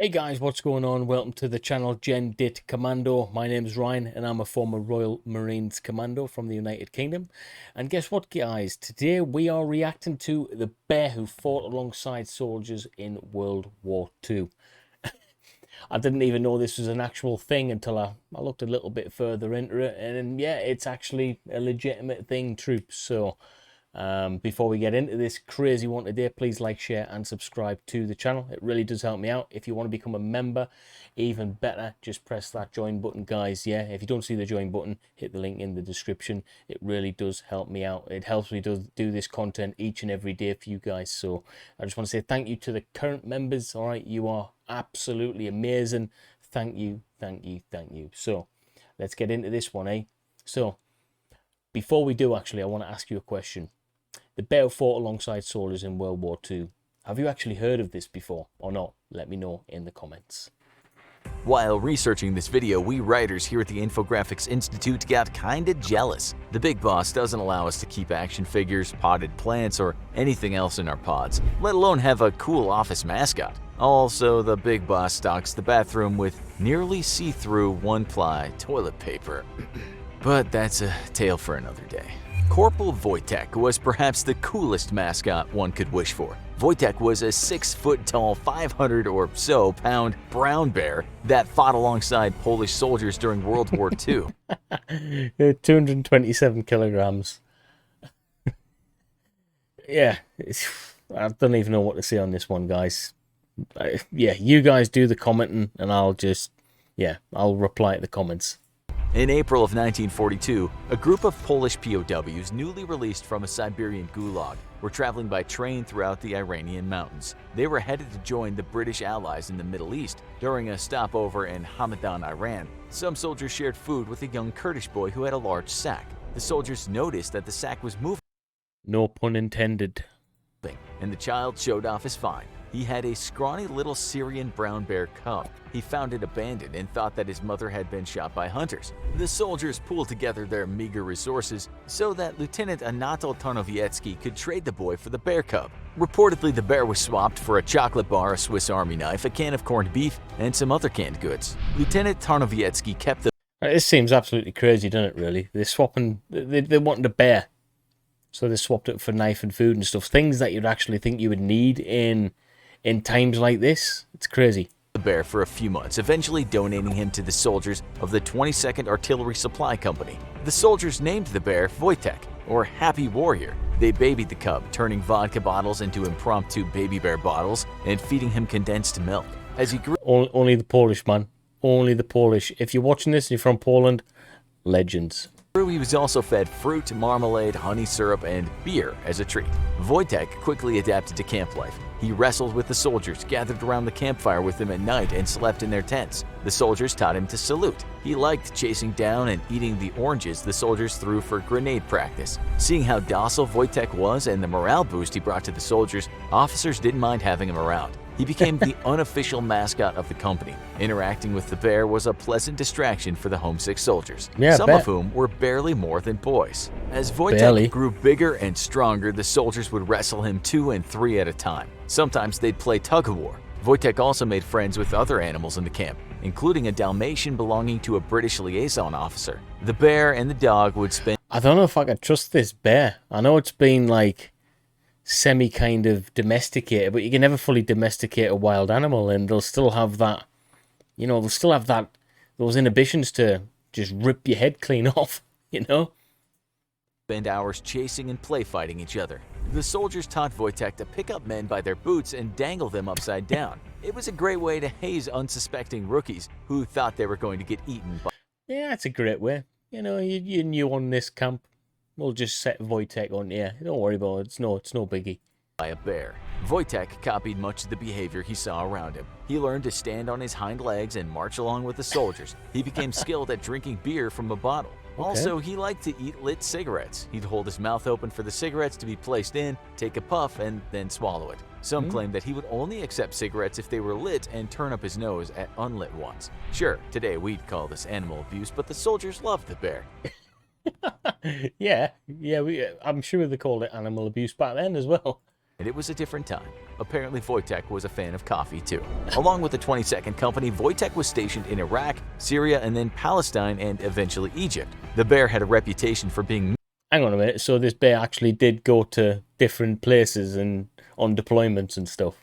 Hey guys, what's going on? Welcome to the channel Dit Commando. My name's Ryan and I'm a former Royal Marines Commando from the United Kingdom. And guess what, guys? Today we are reacting to the bear who fought alongside soldiers in World War II. I didn't even know this was an actual thing until I looked a little bit further into it. And yeah, it's actually a legitimate thing, troops. So before we get into this crazy one today, please like, share and subscribe to the channel. It really does help me out. If you want to become a member, even better, just press that join button, guys. Yeah, if you don't see the join button, hit the link in the description. It really does help me out. It helps me do this content each and every day for you guys. So I just want to say thank you to the current members. All right, you are absolutely amazing. Thank you, thank you, thank you. So let's get into this one, eh? So before we do, actually, I want to ask you a question. The bear fought alongside soldiers in World War II. Have you actually heard of this before or not? Let me know in the comments. While researching this video, we writers here at the Infographics Institute got kinda jealous. The big boss doesn't allow us to keep action figures, potted plants, or anything else in our pods, let alone have a cool office mascot. Also, the big boss stocks the bathroom with nearly see-through one-ply toilet paper. But that's a tale for another day. Corporal Wojtek was perhaps the coolest mascot one could wish for. Wojtek was a 6-foot-tall, 500 or so pound brown bear that fought alongside Polish soldiers during World War II. 227 kilograms. Yeah, I don't even know what to say on this one, guys. Yeah, you guys do the commenting and I'll reply to the comments. In April of 1942, a group of Polish POWs newly released from a Siberian gulag were traveling by train throughout the Iranian mountains. They were headed to join the British allies in the Middle East. During a stopover in Hamadan, Iran, some soldiers shared food with a young Kurdish boy who had a large sack. The soldiers noticed that the sack was moving. No pun intended. And the child showed off his find. He had a scrawny little Syrian brown bear cub. He found it abandoned and thought that his mother had been shot by hunters. The soldiers pooled together their meager resources so that Lieutenant Anatol Tarnowiecki could trade the boy for the bear cub. Reportedly, the bear was swapped for a chocolate bar, a Swiss Army knife, a can of corned beef, and some other canned goods. Lieutenant Tarnowiecki kept the... This seems absolutely crazy, doesn't it, really? They're swapping... They wanted a bear. So they swapped it for knife and food and stuff. Things that you'd actually think you would need in times like this. It's crazy. The bear for a few months, eventually donating him to the soldiers of the 22nd Artillery Supply Company. The soldiers named the bear Wojtek, or Happy Warrior. They babied the cub, turning vodka bottles into impromptu baby bear bottles and feeding him condensed milk. As he grew... Only the Polish, man. Only the Polish. If you're watching this and you're from Poland, legends. He was also fed fruit, marmalade, honey syrup, and beer as a treat. Wojtek quickly adapted to camp life. He wrestled with the soldiers, gathered around the campfire with them at night, and slept in their tents. The soldiers taught him to salute. He liked chasing down and eating the oranges the soldiers threw for grenade practice. Seeing how docile Wojtek was and the morale boost he brought to the soldiers, officers didn't mind having him around. He became the unofficial mascot of the company. Interacting with the bear was a pleasant distraction for the homesick soldiers, some of whom were barely more than boys. As Wojtek grew bigger and stronger, the soldiers would wrestle him 2 and 3 at a time. Sometimes they'd play tug-of-war. Wojtek also made friends with other animals in the camp, including a Dalmatian belonging to a British liaison officer. The bear and the dog would spend... I don't know if I could trust this bear. I know it's been like semi kind of domesticated, but you can never fully domesticate a wild animal and they'll still have that, you know, those inhibitions to just rip your head clean off, you know? Spend hours chasing and play fighting each other. The soldiers taught Wojtek to pick up men by their boots and dangle them upside down. It was a great way to haze unsuspecting rookies who thought they were going to get eaten by... Yeah, that's a great way. You know, you're new on this camp. We'll just set Wojtek on here. Don't worry about it. It's no biggie. By a bear. Wojtek copied much of the behavior he saw around him. He learned to stand on his hind legs and march along with the soldiers. He became skilled at drinking beer from a bottle. Also, he liked to eat lit cigarettes. He'd hold his mouth open for the cigarettes to be placed in, take a puff, and then swallow it. Some claim that he would only accept cigarettes if they were lit and turn up his nose at unlit ones. Sure, today we'd call this animal abuse, but the soldiers loved the bear. yeah, I'm sure they called it animal abuse back then as well. and it was a different time. Apparently, Wojtek was a fan of coffee too. Along with the 22nd Company, Wojtek was stationed in Iraq, Syria, and then Palestine, and eventually Egypt. The bear had a reputation for being... Hang on a minute, so this bear actually did go to different places and on deployments and stuff.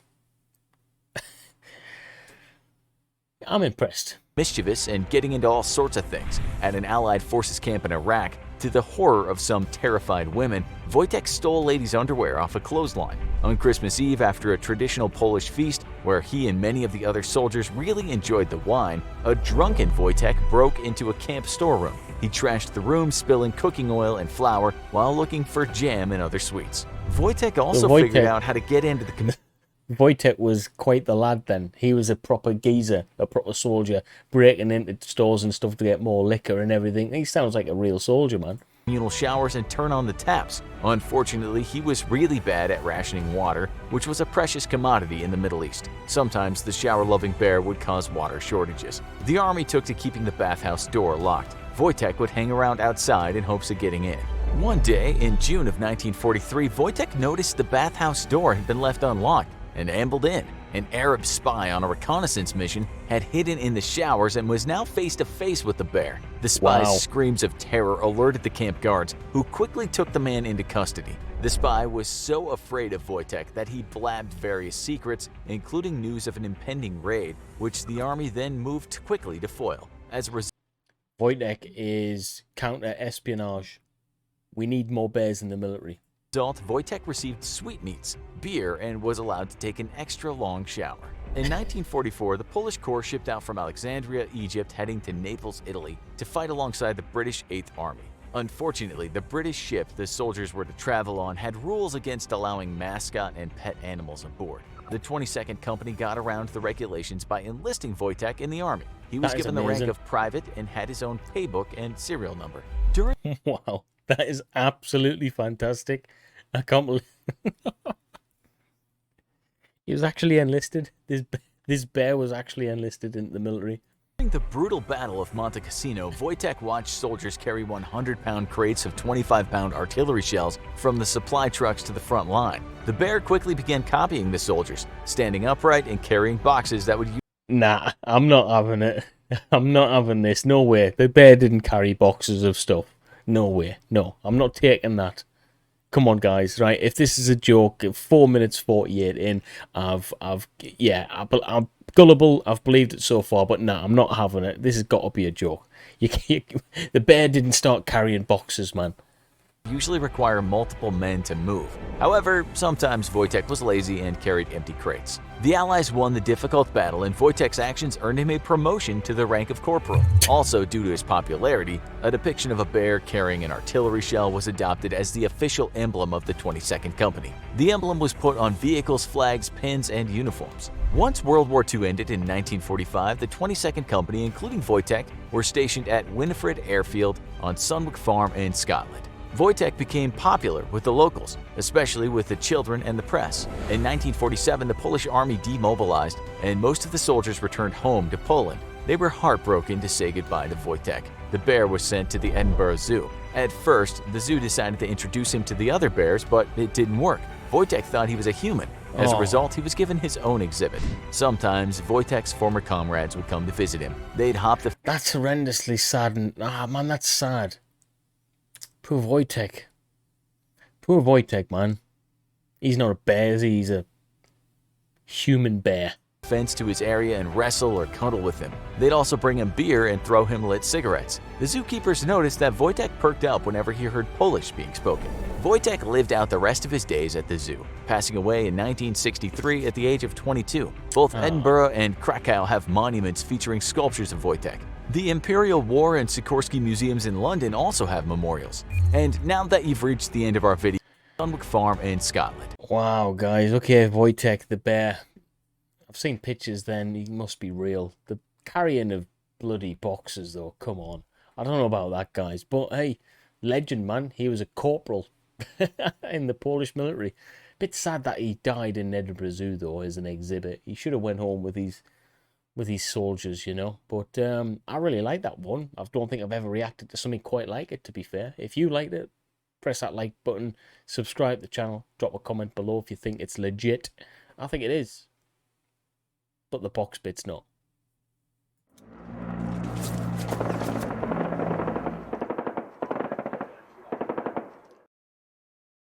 I'm impressed. mischievous and getting into all sorts of things. At an Allied forces camp in Iraq, to the horror of some terrified women, Wojtek stole a lady's underwear off a clothesline. On Christmas Eve, after a traditional Polish feast where he and many of the other soldiers really enjoyed the wine, a drunken Wojtek broke into a camp storeroom. He trashed the room, spilling cooking oil and flour while looking for jam and other sweets. Wojtek also figured out how to get into the... Wojtek was quite the lad then. He was a proper geezer, a proper soldier, breaking into stores and stuff to get more liquor and everything. He sounds like a real soldier, man. Communal showers and turn on the taps. Unfortunately, he was really bad at rationing water, which was a precious commodity in the Middle East. Sometimes the shower-loving bear would cause water shortages. The army took to keeping the bathhouse door locked. Wojtek would hang around outside in hopes of getting in. One day, in June of 1943, Wojtek noticed the bathhouse door had been left unlocked and ambled in. An Arab spy on a reconnaissance mission had hidden in the showers and was now face to face with the bear. The spy's screams of terror alerted the camp guards, who quickly took the man into custody. The spy was so afraid of Wojtek that he blabbed various secrets, including news of an impending raid, which the army then moved quickly to foil. As a result, Wojtek is counter-espionage. We need more bears in the military. Wojtek received sweetmeats, beer, and was allowed to take an extra long shower. In 1944, the Polish Corps shipped out from Alexandria, Egypt, heading to Naples, Italy, to fight alongside the British 8th Army. Unfortunately, the British ship the soldiers were to travel on had rules against allowing mascot and pet animals aboard. The 22nd Company got around the regulations by enlisting Wojtek in the army. He was given the rank of private and had his own paybook and serial number. Wow, that is absolutely fantastic. I can't believe he was actually enlisted. This bear was actually enlisted in the military. During the brutal Battle of Monte Cassino, Wojtek watched soldiers carry 100-pound crates of 25-pound artillery shells from the supply trucks to the front line. The bear quickly began copying the soldiers, standing upright and carrying boxes that would use... Nah, I'm not having it. I'm not having this. No way. The bear didn't carry boxes of stuff. No way. No, I'm not taking that. Come on, guys, right? If this is a joke, 4 minutes 48 in, I'm gullible. I've believed it so far, but nah, I'm not having it. This has got to be a joke. The bear didn't start carrying boxes, man. Usually require multiple men to move. However, sometimes Wojtek was lazy and carried empty crates. The Allies won the difficult battle, and Wojtek's actions earned him a promotion to the rank of corporal. Also, due to his popularity, a depiction of a bear carrying an artillery shell was adopted as the official emblem of the 22nd Company. The emblem was put on vehicles, flags, pins, and uniforms. Once World War II ended in 1945, the 22nd Company, including Wojtek, were stationed at Winifred Airfield on Sunwick Farm in Scotland. Wojtek became popular with the locals, especially with the children and the press. In 1947, the Polish army demobilized, and most of the soldiers returned home to Poland. They were heartbroken to say goodbye to Wojtek. The bear was sent to the Edinburgh Zoo. At first, the zoo decided to introduce him to the other bears, but it didn't work. Wojtek thought he was a human. As a result, he was given his own exhibit. Sometimes, Wojtek's former comrades would come to visit him. They'd hop the... That's horrendously sad. And, man, that's sad. Poor Wojtek. Poor Wojtek, man. He's not a bear, is he? He's a human bear. Fence to his area and wrestle or cuddle with him. They'd also bring him beer and throw him lit cigarettes. The zookeepers noticed that Wojtek perked up whenever he heard Polish being spoken. Wojtek lived out the rest of his days at the zoo, passing away in 1963 at the age of 22. Both Edinburgh and Krakow have monuments featuring sculptures of Wojtek. The Imperial War and Sikorsky Museums in London also have memorials. And now that you've reached the end of our video, Sunwick Farm in Scotland. Wow, guys. Okay, Wojtek the bear. I've seen pictures then. He must be real. The carrying of bloody boxes, though. Come on. I don't know about that, guys. But, hey, legend, man. He was a corporal in the Polish military. Bit sad that he died in Edinburgh Zoo, though, as an exhibit. He should have went home with his soldiers, you know. But I really like that one. I don't think I've ever reacted to something quite like it, to be fair. If you liked it, press that like button, subscribe to the channel, drop a comment below if you think it's legit. I think it is, but the box bit's not.